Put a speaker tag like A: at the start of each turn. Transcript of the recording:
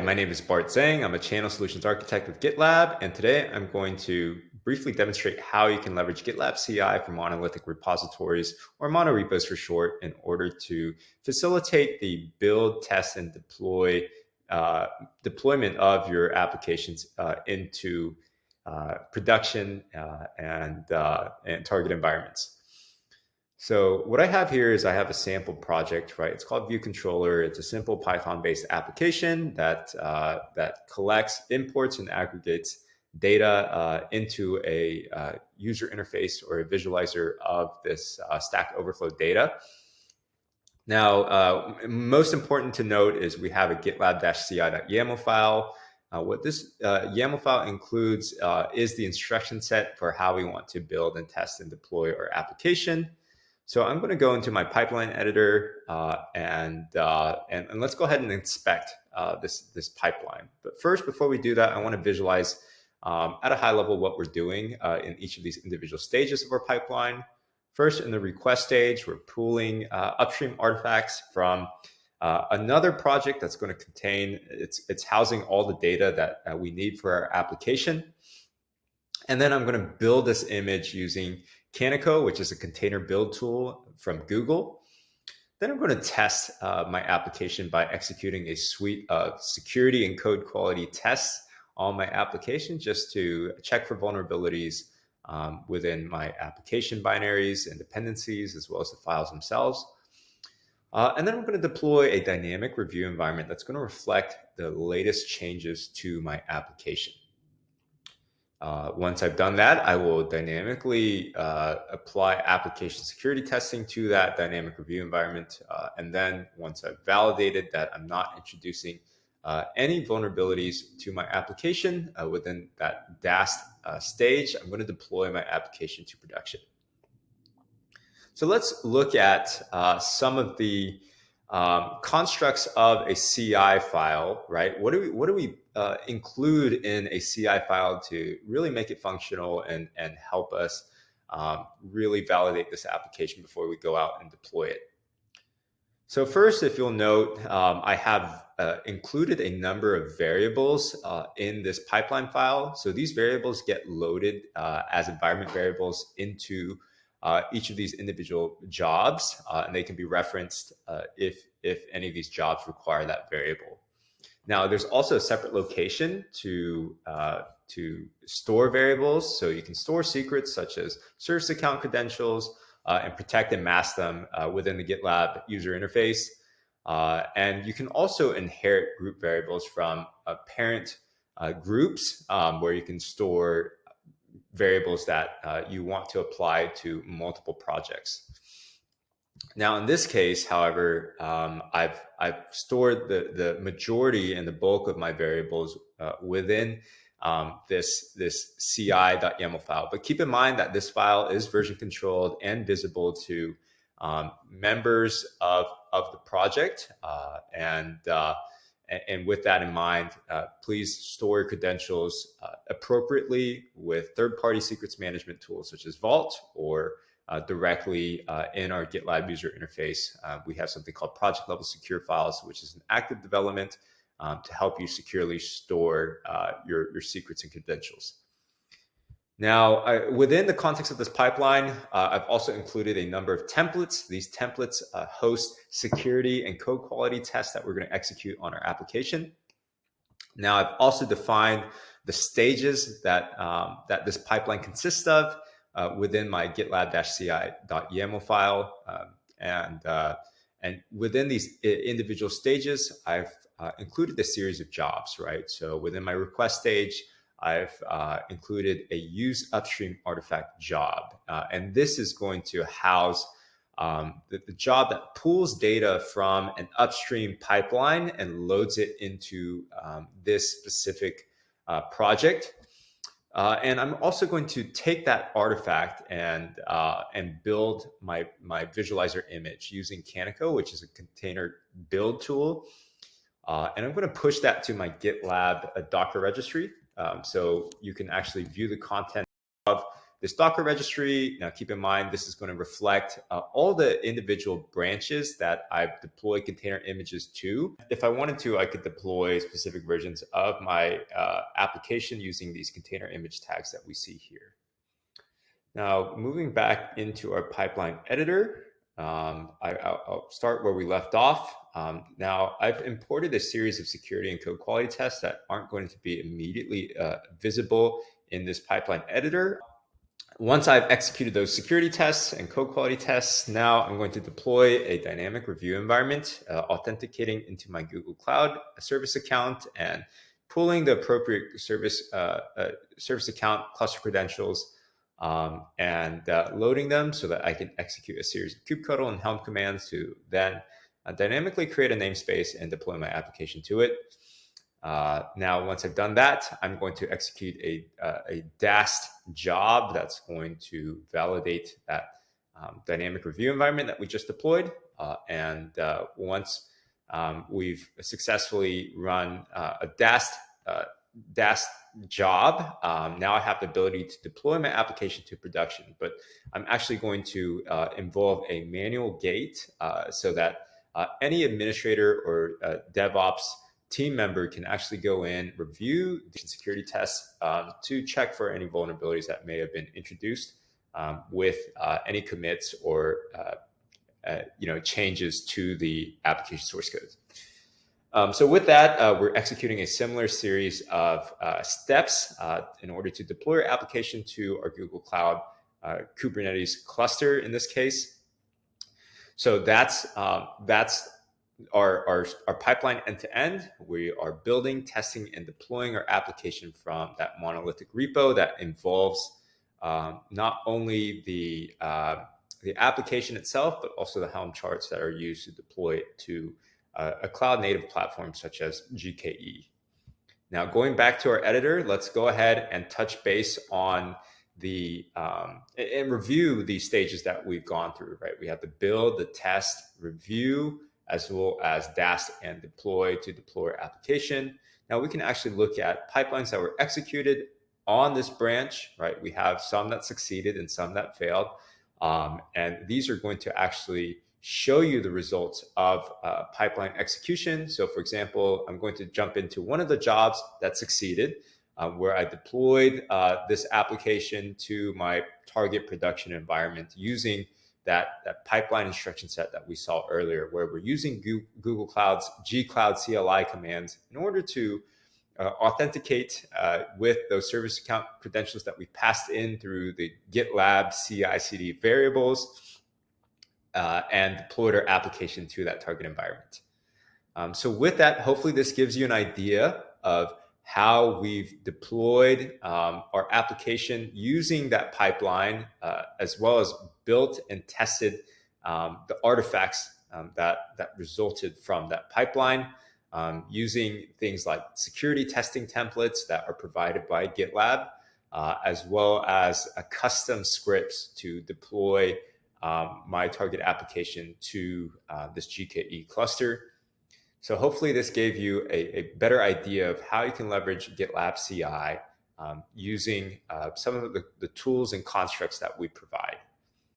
A: My name is Bart Zhang. I'm a channel solutions architect with GitLab, and today I'm going to briefly demonstrate how you can leverage GitLab CI for monolithic repositories, or monorepos for short, in order to facilitate the build, test, and deployment of your applications into production and target environments. So what I have here is I have a sample project, right? It's called View Controller. It's a simple Python-based application that collects, imports, and aggregates data into a user interface or a visualizer of this Stack Overflow data. Now, most important to note is we have a GitLab-CI.yaml file. What this YAML file includes is the instruction set for how we want to build and test and deploy our application. So I'm going to go into my pipeline editor and let's go ahead and inspect this pipeline. But first, before we do that, I want to visualize at a high level what we're doing in each of these individual stages of our pipeline. First, in the request stage, we're pooling upstream artifacts from another project that's going to contain, it's housing all the data that we need for our application. And then I'm going to build this image using Canico, which is a container build tool from Google. Then I'm going to test my application by executing a suite of security and code quality tests on my application just to check for vulnerabilities within my application binaries and dependencies, as well as the files themselves. And then I'm going to deploy a dynamic review environment that's going to reflect the latest changes to my application. Once I've done that, I will dynamically apply application security testing to that dynamic review environment. And then once I've validated that I'm not introducing any vulnerabilities to my application within that DAST stage, I'm going to deploy my application to production. So let's look at some of the constructs of a CI file, right? What do we include in a CI file to really make it functional and help us really validate this application before we go out and deploy it? So first, if you'll note, I have included a number of variables in this pipeline file. So these variables get loaded as environment variables into each of these individual jobs, and they can be referenced if any of these jobs require that variable. Now, there's also a separate location to store variables, so you can store secrets such as service account credentials and protect and mask them within the GitLab user interface. And you can also inherit group variables from parent groups where you can store variables that you want to apply to multiple projects. Now, in this case, however, I've stored the majority and the bulk of my variables within this ci.yaml file. But keep in mind that this file is version controlled and visible to members of the project. And with that in mind, please store credentials appropriately with third-party secrets management tools such as Vault or directly in our GitLab user interface. We have something called project level secure files, which is an active development to help you securely store your secrets and credentials. Now, within the context of this pipeline, I've also included a number of templates. These templates host security and code quality tests that we're going to execute on our application. Now, I've also defined the stages that this pipeline consists of within my GitLab-CI.yaml file. And within these individual stages, I've included a series of jobs, right? So within my request stage, I've included a use upstream artifact job. And this is going to house the job that pulls data from an upstream pipeline and loads it into this specific project. And I'm also going to take that artifact and build my visualizer image using Canico, which is a container build tool. And I'm going to push that to my GitLab Docker registry. So you can actually view the content of this Docker registry. Now, keep in mind, this is going to reflect all the individual branches that I've deployed container images to. If I wanted to, I could deploy specific versions of my application using these container image tags that we see here. Now, moving back into our pipeline editor, I'll start where we left off. Now, I've imported a series of security and code quality tests that aren't going to be immediately visible in this pipeline editor. Once I've executed those security tests and code quality tests, now I'm going to deploy a dynamic review environment, authenticating into my Google Cloud service account and pulling the appropriate service account cluster credentials and loading them so that I can execute a series of kubectl and Helm commands to then dynamically create a namespace and deploy my application to it. Now, once I've done that, I'm going to execute a DAST job that's going to validate that dynamic review environment that we just deployed. Once we've successfully run a DAST job, now I have the ability to deploy my application to production. But I'm actually going to involve a manual gate so that any administrator or DevOps team member can actually go in, review the security tests to check for any vulnerabilities that may have been introduced with any commits or changes to the application source code. So with that, we're executing a similar series of steps in order to deploy our application to our Google Cloud Kubernetes cluster in this case. So that's our pipeline end to end. We are building, testing, and deploying our application from that monolithic repo that involves not only the application itself, but also the Helm charts that are used to deploy it to a cloud native platform such as GKE. Now, going back to our editor, let's go ahead and touch base on and review these stages that we've gone through, right? We have the build, the test, review, as well as DAST and deploy to deploy our application. Now we can actually look at pipelines that were executed on this branch, right? We have some that succeeded and some that failed. And these are going to actually show you the results of pipeline execution. So for example, I'm going to jump into one of the jobs that succeeded, where I deployed this application to my target production environment using that pipeline instruction set that we saw earlier, where we're using Google Cloud's gcloud CLI commands in order to authenticate with those service account credentials that we passed in through the GitLab CI/CD variables and deployed our application to that target environment. So with that, hopefully this gives you an idea of how we've deployed our application using that pipeline, as well as built and tested the artifacts that resulted from that pipeline, using things like security testing templates that are provided by GitLab, as well as custom scripts to deploy my target application to this GKE cluster. So hopefully this gave you a better idea of how you can leverage GitLab CI using some of the tools and constructs that we provide.